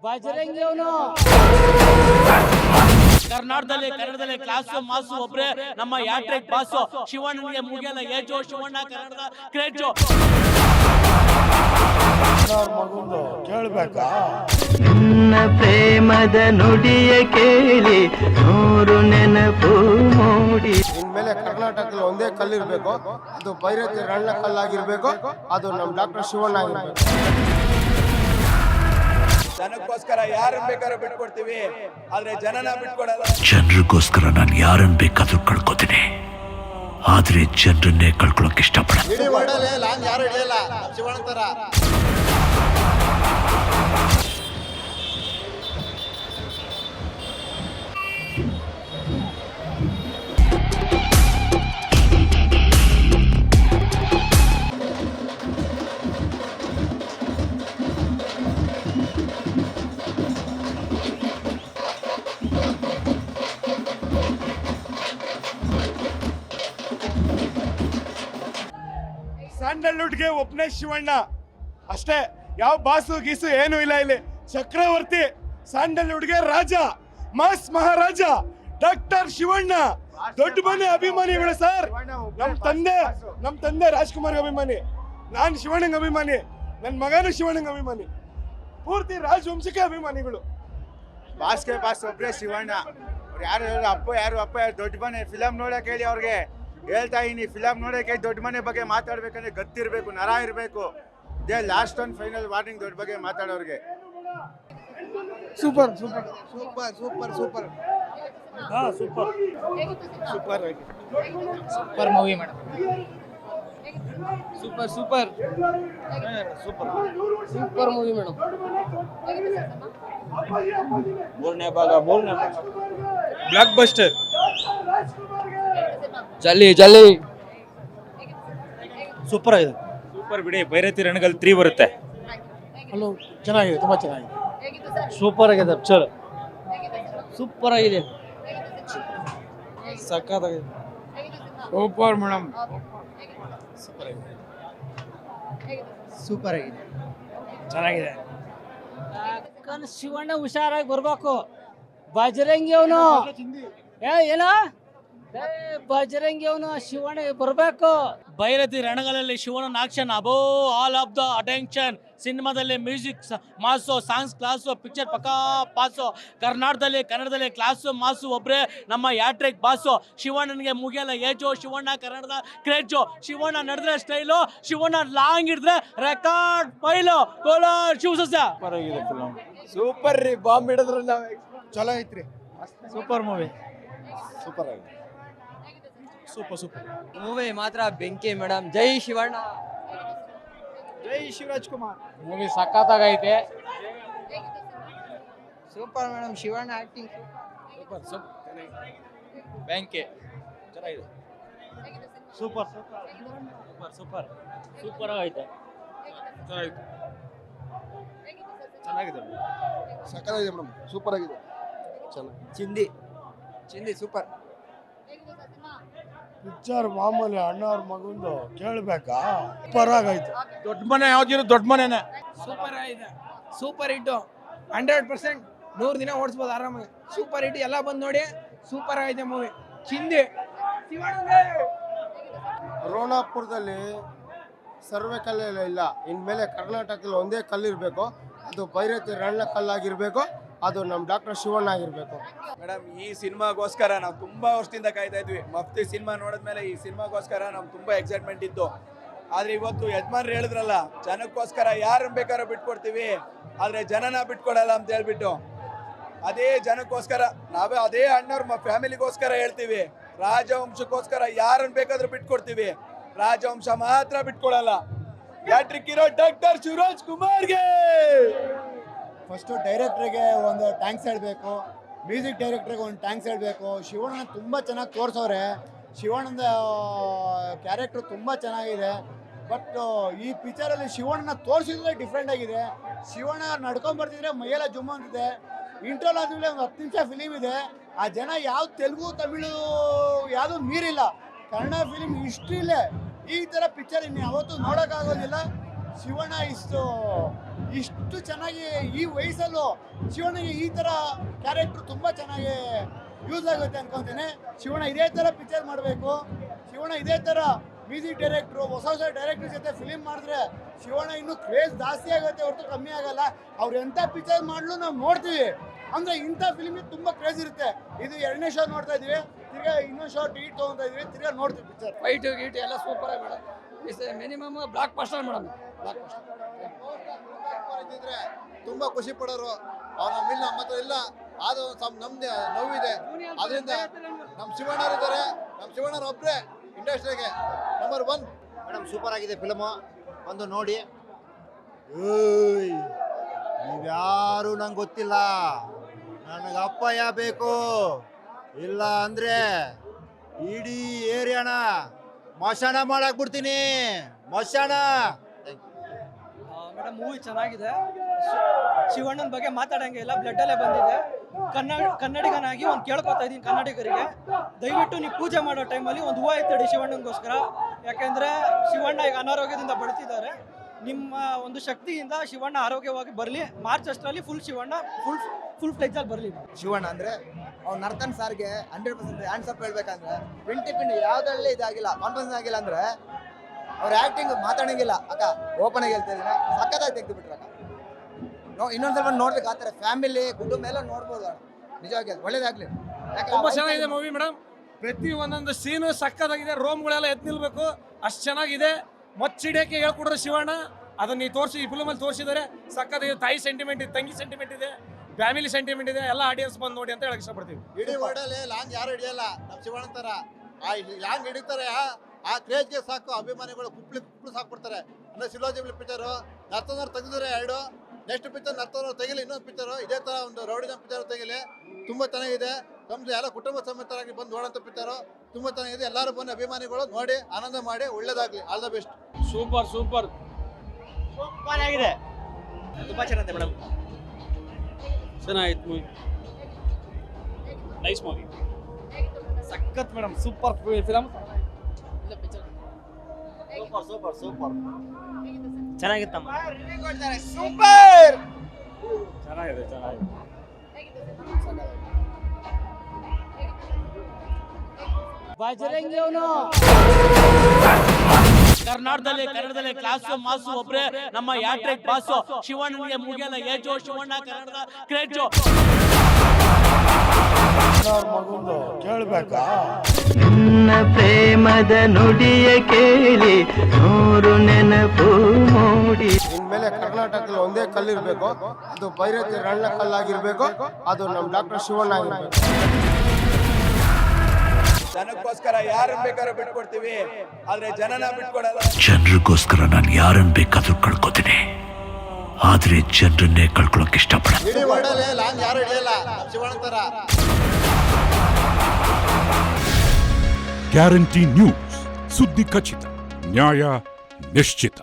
ಬಜರಂಗಿ ಅವನು ಕನ್ನಡದಲ್ಲಿ class mass ಒಬ್ರೆ ನಮ್ಮ ಯಾಟ್ರಿಕ್ ಬಾಸು ಶಿವಣ್ಣನಿಗೆ ಮುಗಿಯಲ್ಲ ಏಜು ಶಿವಣ್ಣ ಕನ್ನಡದ ಕ್ರೇಜು ಮಗುಂದು ಕೇಳ್ಬೇಕಾ ನಿನ್ನ ಪ್ರೇಮದ ನುಡಿಯ ಕೇಳಿ ನೂರು ನೆನಪು ಮೂಡಿ ಇನ್ಮೇಲೆ ಕರ್ನಾಟಕದಲ್ಲಿ ಒಂದೇ ಕಲ್ಲಿರ್ಬೇಕು, ಅದು ಭೈರತಿ ರಣ್ಣ ಕಲ್ಲಾಗಿರ್ಬೇಕು, ಅದು ನಮ್ಮ ಡಾಕ್ಟರ್ ಶಿವಣ್ಣ ಆಗಿರ್ಬೇಕು. ಜನಕ್ಕೋಸ್ಕರ ಯಾರನ್ನ ಬೇಕಾದ್ರೂ ಬಿಟ್ಕೊಡ್ತೀವಿ, ಆದ್ರೆ ಜನನ ಬಿಟ್ಕೊಡಲ್ಲ. ಜನರಿಗೋಸ್ಕರ ನಾನು ಯಾರನ್ನ ಬೇಕಾದ್ರೂ ಕಳ್ಕೊತೀನಿ, ಆದ್ರೆ ಜನರನ್ನೇ ಕಳ್ಕೊಳಕ್ ಇಷ್ಟಪಡಲ್ಲ. ಇಡೀ ವರ್ಲ್ಡಲ್ಲಿ ಲಾಂಗ್ ಯಾರು ಹಿಡಿಯಲ್ಲ ಶಿವಣ್ಣ ತರ. ಸ್ಯಾಂಡಲ್ವುಡ್ಗೆ ಒಬ್ಬನೇ ಶಿವಣ್ಣ ಅಷ್ಟೇ, ಯಾವ ಬಾಸು ಗೀಸು ಏನು ಇಲ್ಲ. ಇಲ್ಲಿ ಚಕ್ರವರ್ತಿ, ಸ್ಯಾಂಡಲ್ವುಡ್ಗೆ ರಾಜ, ಮಾಸ್ ಮಹಾರಾಜ ಡಾಕ್ಟರ್ ಶಿವಣ್ಣ. ದೊಡ್ಡ ಮನೆ ಅಭಿಮಾನಿಗಳು ಸರ್. ನಮ್ಮ ತಂದೆ ರಾಜ್ಕುಮಾರ್ ಅಭಿಮಾನಿ, ನಾನು ಶಿವಣ್ಣಂಗೆ ಅಭಿಮಾನಿ, ನನ್ನ ಮಗನು ಶಿವಣ್ಣಂಗೆ ಅಭಿಮಾನಿ, ಪೂರ್ತಿ ರಾಜವಂಶಕ್ಕೆ ಅಭಿಮಾನಿಗಳು. ಬಾಸ್ಗೆ ಬಾಸ್ ಒಬ್ಬರೇ ಶಿವಣ್ಣ. ಅವ್ರು ಯಾರು ಅಪ್ಪ ದೊಡ್ಡ ಮನೆ ಫಿಲಮ್ ನೋಡಕ್ಕೆ ಹೇಳಿ ಅವ್ರಿಗೆ ಹೇಳ್ತಾ ಇದೀನಿ. ಫಿಲಮ್ ನೋಡಕ್ಕೆ ದೊಡ್ಡ ಮನೆ ಬಗ್ಗೆ ಮಾತಾಡ್ಬೇಕಂದ್ರೆ ಗತ್ತಿರ್ಬೇಕು, ನರ ಇರಬೇಕು. The last and final warning ದೊಡ್ಡ ಬಗ್ಗೆ ಮಾತಾಡೋರಿಗೆ. Super super super super super super super super movie madam. Super super super super movie madam. ಮೂರನೇ ಭಾಗ ಬ್ಲಾಕ್ ಬಸ್ಟರ್. ಜಲ್ಲಿ ಸೂಪರ್ ಆಗಿದೆ. ಸೂಪರ್ ಬಿಡಿ, ಭೈರತಿ ರಣಗಲ್ 3 ಬರುತ್ತೆ. ಹಲೋ, ಚೆನ್ನಾಗಿದೆ, ತುಂಬಾ ಚೆನ್ನಾಗಿದೆ. ಸೂಪರ್ ಆಗಿದೆ ಅಪ್ಚರ್, ಸೂಪರ್ ಆಗಿದೆ, ಸಕ್ಕತ್ತಾಗಿದೆ. Super madam. ಸೂಪರ್ ಆಗಿದೆ, ಚೆನ್ನಾಗಿದೆ. ಶಿವಣ್ಣ ಹುಷಾರಾಗಿ ಬರ್ಬೇಕು. ಬಜರಂಗಿ ಅವನು ಏನ ಬಜರಂಗಿ ಅವನು ಶಿವಣ್ಣ ಬರ್ಬೇಕು. ಭೈರತಿ ರಣಗಳಲ್ಲಿ ಶಿವಣ್ಣನ action above all of the attention. ಸಿನಿಮಾದಲ್ಲಿ music mass, songs class, picture ಪಕ್ಕಾ ಪಾಸು. ಕನ್ನಡದಲ್ಲಿ ಕ್ಲಾಸು ಮಾಸು ಒಬ್ರೆ ನಮ್ಮ ಯಾಟ್ರಿಕ್ ಬಾಸು. ಶಿವಣ್ಣನಿಗೆ ಮುಗಿಯಲ್ಲ ಏಜು ಶಿವಣ್ಣ ಕನ್ನಡದ ಕ್ರೇಜು. ಶಿವಣ್ಣ ನಡೆದ್ರೆ ಸ್ಟೈಲು, ಶಿವಣ್ಣ ಲಾಂಗ್ ಹಿಡಿದ್ರೆ ರೆಕಾರ್ಡ್ ಫೈಲು. ಕೋಲಾರ್ ಶಿವಸಸ್ಯ ಸೂಪರ್ ರೀ. ಬಾಂಬ್ ಹಿಡಿದ್ರು ನಾವೇ. ಚಲೋ ಐತ್ರಿ. Super movie. ಸೂಪರ್ ಆಗಿದೆ. ಸೂಪರ್ ಮೂವಿ ಮಾತ್ರ ಬೆಂಕಿ ಮೇಡಮ್. ಜೈ ಶಿವಣ್ಣ, ಜೈ ಶಿವರಾಜ್ ಕುಮಾರ್. ಮೂವಿ ಸಖತ್ತಾಗೈತೆ. ಸೂಪರ್ ಮೇಡಮ್, ಶಿವಣ್ಣ ಆಕ್ಟಿಂಗ್ ಬೆಂಕಿ ಚೆನ್ನಾಗಿದೆ. ಸೂಪರ್ ಸೂಪರ್ ಆಗೈತೆ. ಚೆನ್ನಾಗಿದೆ. ಸಕ್ಕತ್ತಾಗಿದೆ ಮೇಡಮ್, ಸೂಪರ್ ಆಗಿದೆ. ಚಿಂದಿ ಸೂಪರ್. ಪಿಕ್ಚರ್ ಮಾಮೂಲಿ ಅಣ್ಣವ್ರ ಮಗುಂದು ಕೇಳ್ಬೇಕಾ? ಸೂಪರ್ ಆಗೈತೆ. ದೊಡ್ಡ ಮನೆ ಯಾವ್ದಿರೋ ದೊಡ್ಡ ಮನೆನೇ. ಸೂಪರ್ ಆಗಿದೆ, ಸೂಪರ್ ಹಿಟ್ಟು 100%. 100 ದಿನ ಓಡಿಸ್ಬೋದು ಆರಾಮಾಗಿ. ಸೂಪರ್ ಹಿಟ್, ಎಲ್ಲ ಬಂದು ನೋಡಿ. ಸೂಪರ್ ಆಗಿದೆ ಮೂವಿ. ಚಿಂದಿ ರೋಣಾಪುರದಲ್ಲಿ ಸರ್ವೆ ಕಲ್ಲೆಲ್ಲ ಇಲ್ಲ. ಇನ್ಮೇಲೆ ಕರ್ನಾಟಕದಲ್ಲಿ ಒಂದೇ ಕಲ್ಲಿರ್ಬೇಕು, ಅದು ಭೈರತಿ ರಣ್ಣ ಕಲ್ಲಾಗಿರ್ಬೇಕು, ಅದು ನಮ್ಮ ಡಾಕ್ಟರ್ ಶಿವಣ್ಣ ಆಗಿರ್ಬೇಕು. ಮೇಡಮ್, ಈ ಸಿನಿಮಾಗೋಸ್ಕರ ನಾವು ತುಂಬಾ ವರ್ಷದಿಂದ ಕಾಯ್ತಾ ಇದ್ವಿ. ಮಫ್ತಿ ಸಿನಿಮಾ ನೋಡಿದ್ಮೇಲೆ ಈ ಸಿನಿಮಾಗೋಸ್ಕರ ನಮ್ಗೆ ತುಂಬಾ ಎಕ್ಸೈಟ್ಮೆಂಟ್ ಇತ್ತು. ಆದ್ರೆ ಇವತ್ತು ಯಜಮಾನ್ರು ಹೇಳಿದ್ರಲ್ಲ, ಜನಕ್ಕೋಸ್ಕರ ಯಾರನ್ನ ಬೇಕಾದ್ರೂ ಬಿಟ್ಕೊಡ್ತೀವಿ, ಆದ್ರೆ ಜನನ ಬಿಟ್ಕೊಡಲ್ಲ ಅಂತ ಹೇಳ್ಬಿಟ್ಟು, ಅದೇ ಜನಕ್ಕೋಸ್ಕರ ನಾವೇ ಅದೇ ಅಣ್ಣವ್ರ ಫ್ಯಾಮಿಲಿಗೋಸ್ಕರ ಹೇಳ್ತೀವಿ. ರಾಜವಂಶಕ್ಕೋಸ್ಕರ ಯಾರನ್ನ ಬೇಕಾದ್ರೂ ಬಿಟ್ಕೊಡ್ತೀವಿ, ರಾಜವಂಶ ಮಾತ್ರ ಬಿಟ್ಕೊಡಲ್ಲ. ಯಾಟ್ರಿಕ್ ಹೀರೋ ಡಾಕ್ಟರ್ ಶಿವರಾಜ್ ಕುಮಾರ್ಗೆ ಫಸ್ಟು ಡೈರೆಕ್ಟ್ರಿಗೆ ಒಂದು ಥ್ಯಾಂಕ್ಸ್ ಹೇಳಬೇಕು, ಮ್ಯೂಸಿಕ್ ಡೈರೆಕ್ಟ್ರಿಗೆ ಒಂದು ಥ್ಯಾಂಕ್ಸ್ ಹೇಳಬೇಕು. ಶಿವಣ್ಣನ ತುಂಬ ಚೆನ್ನಾಗಿ ತೋರಿಸೋರೆ. ಶಿವಣ್ಣನ ಕ್ಯಾರೆಕ್ಟ್ರು ತುಂಬ ಚೆನ್ನಾಗಿದೆ. ಬಟ್ ಈ ಪಿಕ್ಚರಲ್ಲಿ ಶಿವಣ್ಣನ ತೋರಿಸಿದ್ರೆ ಡಿಫ್ರೆಂಟ್ ಆಗಿದೆ. ಶಿವಣ್ಣ ನಡ್ಕೊಂಬರ್ತಿದ್ರೆ ಮೈಯೆಲ್ಲ ಜುಮ್ ಅಂತಿದೆ. ಇಂಟ್ರೋಲ್ ಆದಮೇಲೆ ಒಂದು 10 ನಿಮಿಷ ಫಿಲಿಮ್ ಇದೆ. ಆ ಜನ ಯಾವ್ದು ತೆಲುಗು ತಮಿಳು ಯಾವುದೂ ಮೀರಿಲ್ಲ. ಕನ್ನಡ ಫಿಲಿಮ್ ಹಿಸ್ಟ್ರಿಲೇ ಈ ಥರ ಪಿಕ್ಚರ್ ಇನ್ನು ಯಾವತ್ತೂ ನೋಡೋಕ್ಕಾಗೋದಿಲ್ಲ. ಶಿವಣ್ಣ ಇಷ್ಟು ಇಷ್ಟು ಚೆನ್ನಾಗಿ ಈ ವಯಸ್ಸಲ್ಲೂ ಶಿವಣ್ಣಗೆ ಈ ಥರ ಕ್ಯಾರೆಕ್ಟ್ರು ತುಂಬ ಚೆನ್ನಾಗಿ ಯೂಸ್ ಆಗುತ್ತೆ ಅನ್ಕೊತೀನಿ. ಶಿವಣ್ಣ ಇದೇ ಥರ ಪಿಕ್ಚರ್ ಮಾಡಬೇಕು. ಶಿವಣ್ಣ ಇದೇ ಥರ ಮ್ಯೂಸಿಕ್ ಡೈರೆಕ್ಟ್ರು ಹೊಸ ಹೊಸ ಡೈರೆಕ್ಟರ್ ಜೊತೆ ಫಿಲಿಮ್ ಮಾಡಿದ್ರೆ ಶಿವಣ್ಣ ಇನ್ನೂ ಕ್ರೇಜ್ ಜಾಸ್ತಿ ಆಗುತ್ತೆ ಹೊರತು ಕಮ್ಮಿ ಆಗಲ್ಲ. ಅವ್ರು ಎಂಥ ಪಿಕ್ಚರ್ ಮಾಡಲು ನಾವು ನೋಡ್ತೀವಿ. ಅಂದರೆ ಇಂಥ ಫಿಲ್ಮಿಗೆ ತುಂಬ ಕ್ರೇಜ್ ಇರುತ್ತೆ. ಇದು 2ನೇ ಶೋ ನೋಡ್ತಾ ಇದ್ವಿ, ತಿರ್ಗಾ ಇನ್ನೊಂದು ಶೋ ಟಿಕೆಟ್ ತೊಗೊತಾ ಇದ್ವಿ, ತಿರ್ಗಾ ನೋಡ್ತೀವಿ ಪಿಕ್ಚರ್. ಫೈಟು ಗೀಟು ಎಲ್ಲ ಸೂಪರ್ ಆಗಿ madam. Is minimum blockbuster madam, blockbuster. ಇದ್ದಿದ್ರೆ ತುಂಬ ಖುಷಿ ಪಡೋರು. ಅವ್ರು ನಮ್ಮ ಇಲ್ಲ ನಮ್ಮ ಹತ್ರ ಇಲ್ಲ, ಆದರೂ ನಮ್ದು ನೋವಿದೆ. ಅದರಿಂದ ನಮ್ಮ ಶಿವಣ್ಣರಿದ್ದಾರೆ, ನಮ್ಮ ಶಿವಣ್ಣರ ಒಬ್ಬರೇ ಇಂಡಸ್ಟ್ರಿಗೆ ನಂಬರ್ 1. ಮೇಡಮ್ ಸೂಪರ್ ಆಗಿದೆ ಫಿಲಮು, ಒಂದು ನೋಡಿ. ನೀವ್ಯಾರು ನಂಗೆ ಗೊತ್ತಿಲ್ಲ, ನನಗೆ ಅಪ್ಪಯ್ಯ ಬೇಕು, ಇಲ್ಲ ಅಂದರೆ ಇಡೀ ಏರಿಯಾನ ಮಶಾಣ ಮಾಡಾಕ್ಬಿಡ್ತೀನಿ, ಮಶಾಣ. ಮೇಡಮ್ ಮೂವಿ ಚೆನ್ನಾಗಿದೆ. ಶಿವಣ್ಣನ ಬಗ್ಗೆ ಮಾತಾಡಂಗೆ ಇಲ್ಲ, ಬ್ಲಡ್ಡಲ್ಲೇ ಬಂದಿದೆ. ಕನ್ನಡಿಗನಾಗಿ ಒಂದು ಕೇಳ್ಕೊತಾ ಇದ್ದೀನಿ ಕನ್ನಡಿಗರಿಗೆ, ದಯವಿಟ್ಟು ನೀವು ಪೂಜೆ ಮಾಡೋ ಟೈಮಲ್ಲಿ ಒಂದು ಹೂವು ಎತ್ತಿಡಿ ಶಿವಣ್ಣನಿಗೋಸ್ಕರ. ಯಾಕೆಂದರೆ ಶಿವಣ್ಣ ಈಗ ಅನಾರೋಗ್ಯದಿಂದ ಬಳಲ್ತಿದ್ದಾರೆ. ನಿಮ್ಮ ಒಂದು ಶಕ್ತಿಯಿಂದ ಶಿವಣ್ಣ ಆರೋಗ್ಯವಾಗಿ ಬರಲಿ. ಮಾರ್ಚ್ ಅಷ್ಟರಲ್ಲಿ ಶಿವಣ್ಣ ಫುಲ್ ಫ್ಲೆಜ್ಜಲ್ಲಿ ಬರಲಿ. ಶಿವಣ್ಣ ಅಂದರೆ ಅವ್ನು ನರ್ತನ್ ಸಾರ್ಗೆ 100% ಹ್ಯಾಂಡ್ಸ್ ಅಪ್ ಹೇಳ್ಬೇಕಂದ್ರೆ ಪಿಂಡಿ ಯಾವುದರಲ್ಲೇ ಇದಾಗಿಲ್ಲ, ಕಾನ್ಫಿಡೆನ್ಸ್ ಆಗಿಲ್ಲ ಅಂದರೆ ಅವ್ರ ಆ್ಯಕ್ಟಿಂಗ್ ಮಾತಾಡೋಂಗಿಲ್ಲ. ಅಕ್ಕ ಓಪನ್ ಆಗಿ ಹೇಳ್ತಾ ಇದ್ದೀನಿ, ಸಕ್ಕತ್ತಾಗಿ ತೆಗೆದುಬಿಟ್ರು ಅಕ್ಕ. ಇನ್ನೊಂದು ಸ್ವಲ್ಪ ನೋಡ್ಬೇಕು, ಆ ಥರ ಫ್ಯಾಮಿಲಿ ಕುಟುಂಬ ಎಲ್ಲ ನೋಡ್ಬೋದು. ನಿಜವಾಗಿ ಒಳ್ಳೇದಾಗಲಿ. ತುಂಬ ಚೆನ್ನಾಗಿದೆ ಮೂವಿ ಮೇಡಮ್. ಪ್ರತಿ ಒಂದೊಂದು ಸೀನು ಸಕ್ಕತ್ತಾಗಿದೆ, ರೋಮ್ಗಳೆಲ್ಲ ಎದ್ದು ನಿಲ್ಬೇಕು, ಅಷ್ಟು ಚೆನ್ನಾಗಿದೆ. ಮಚ್ಚಿಡಿಯೋಕ್ಕೆ ಹೇಳ್ಕೊಡ್ರೆ ಶಿವಣ್ಣ, ಅದನ್ನ ಈ ತೋರಿಸಿ ಈ ಫಿಲ್ಮಲ್ಲಿ ತೋರಿಸಿದ್ದಾರೆ. ಸಕ್ಕತ್ತಾಗಿದೆ. ತಾಯಿ ಸೆಂಟಿಮೆಂಟ್ ಇದೆ, ತಂಗಿ ಸೆಂಟಿಮೆಂಟ್ ಇದೆ, ಫ್ಯಾಮಿಲಿ ಸೆಂಟಿಮೆಂಟ್ ಇದೆ. ಎಲ್ಲ ಆಡಿಯನ್ಸ್ ಬಂದು ನೋಡಿ ಅಂತ ಹೇಳಕ್ ಇಷ್ಟಪಡ್ತೀವಿ. ಇಡೀ ವರ್ಡಲ್ಲಿ ಲಾಂಗ್ ಯಾರು ಹಿಡಿಯಲ್ಲ, ನಮ್ಮ ಶಿವಣ್ಣ ಥರ ಲಾಂಗ್ ಹಿಡಿತಾರೆ. ಆ ಕ್ರೇಜ್ಗೆ ಸಾಕು ಅಭಿಮಾನಿಗಳು ಕುಪ್ಪಳು ಸಾಕ್ಬಿಡ್ತಾರೆ. ಅಂದರೆ ಸಿಲೋಜಿಬಲ್ ಪಿಕ್ಚರು ನರ್ತನವ್ರು ತೆಗೆದಿದ್ರೆ 2, ನೆಕ್ಸ್ಟ್ ಪಿಕ್ಚರ್ ನರ್ತನವ್ರು ತೆಗಿಲಿ, ಇನ್ನೊಂದು ಪಿಕ್ಚರು ಇದೇ ಥರ ಒಂದು ರೌಡಿಜಮ್ ಪಿಕ್ಚರ್ ತೆಗಿಲಿ. ತುಂಬ ಚೆನ್ನಾಗಿದೆ. ನಮ್ದು ಎಲ್ಲ ಕುಟುಂಬ ಸಮೇತರಾಗಿ ಬಂದು ನೋಡೋಂಥ ಪಿಕ್ಚರು ತುಂಬ ಚೆನ್ನಾಗಿದೆ. ಎಲ್ಲರೂ ಬಂದು ಅಭಿಮಾನಿಗಳು ನೋಡಿ ಆನಂದ ಮಾಡಿ ಒಳ್ಳೇದಾಗಲಿ. All the best. Super super super ಆಗಿದೆ, ತುಂಬ ಚೆನ್ನಾಗಿದೆ ಮೇಡಮ್. ಚೆನ್ನಾಗಿತ್ತು ಮೂವಿ, ನೈಸ್ ಮೂವಿ, ಸಖತ್ madam. Super film, super super ಚೆನ್ನಾಗಿತ್ತಮ್ಮ. ಸೂಪರ್ ಚೆನ್ನಾಗಿದೆ ಚೆನ್ನಾಗಿದೆ. ಬಜರಂಗಿ ಅವನು ಕನ್ನಡದಲ್ಲಿ ಕ್ಲಾಸು ಮಾಸು ಒಬ್ರೆ ನಮ್ಮ ಯಾಟ್ರಿಕ್ ಬಾಸು. ಶಿವಣ್ಣನಿಗೆ ಮುಗಿಯಲ್ಲ ಏಜು, ಶಿವಣ್ಣ ಕನ್ನಡದ ಕ್ರೇಜು. ಕೇಳಬೇಕಾ? ನಿನ್ನ ಪ್ರೇಮದ ನುಡಿಯ ಕೇಳಿ 100 ನೆನಪು ಮೂಡಿ. ಇನ್ಮೇಲೆ ಕರ್ನಾಟಕದಲ್ಲಿ ಒಂದೇ ಕಲ್ಲಿರ್ಬೇಕು, ಅದು ಭೈರತಿ ರಣ್ಣ ಕಲ್ಲಾಗಿರ್ಬೇಕು, ಅದು ನಮ್ಮ ಡಾಕ್ಟರ್ ಶಿವಣ್ಣ ಆಗಿರ್ಬೇಕು. ಜನಕ್ಕೋಸ್ಕರ ಯಾರನ್ನ ಬೇಕಾದ್ರೂ ಬಿಟ್ಕೊಡ್ತೀವಿ, ಆದ್ರೆ ಜನನ ಬಿಟ್ಕೊಡಲ್ಲ. ಜನರಿಗೋಸ್ಕರ ನಾನು ಯಾರನ್ನ ಬೇಕಾದ್ರೂ ಕಳ್ಕೊತೀನಿ, ಆದ್ರೆ ಜನರನ್ನೇ ಕಳ್ಕೊಳಕ್ ಇಷ್ಟಪಡಲ್ಲ. ಇಡೀ ವರ್ಡಲ್ಲಿ ಲಾಂಗ್ ಯಾರು ಹಿಡಿಯಲ್ಲ, ನಮ್ಮ ಶಿವಣ್ಣ ಥರ. ಗ್ಯಾರಂಟಿ ನ್ಯೂಸ್, ಸುದ್ದಿ ಖಚಿತ, ನ್ಯಾಯ ನಿಶ್ಚಿತ.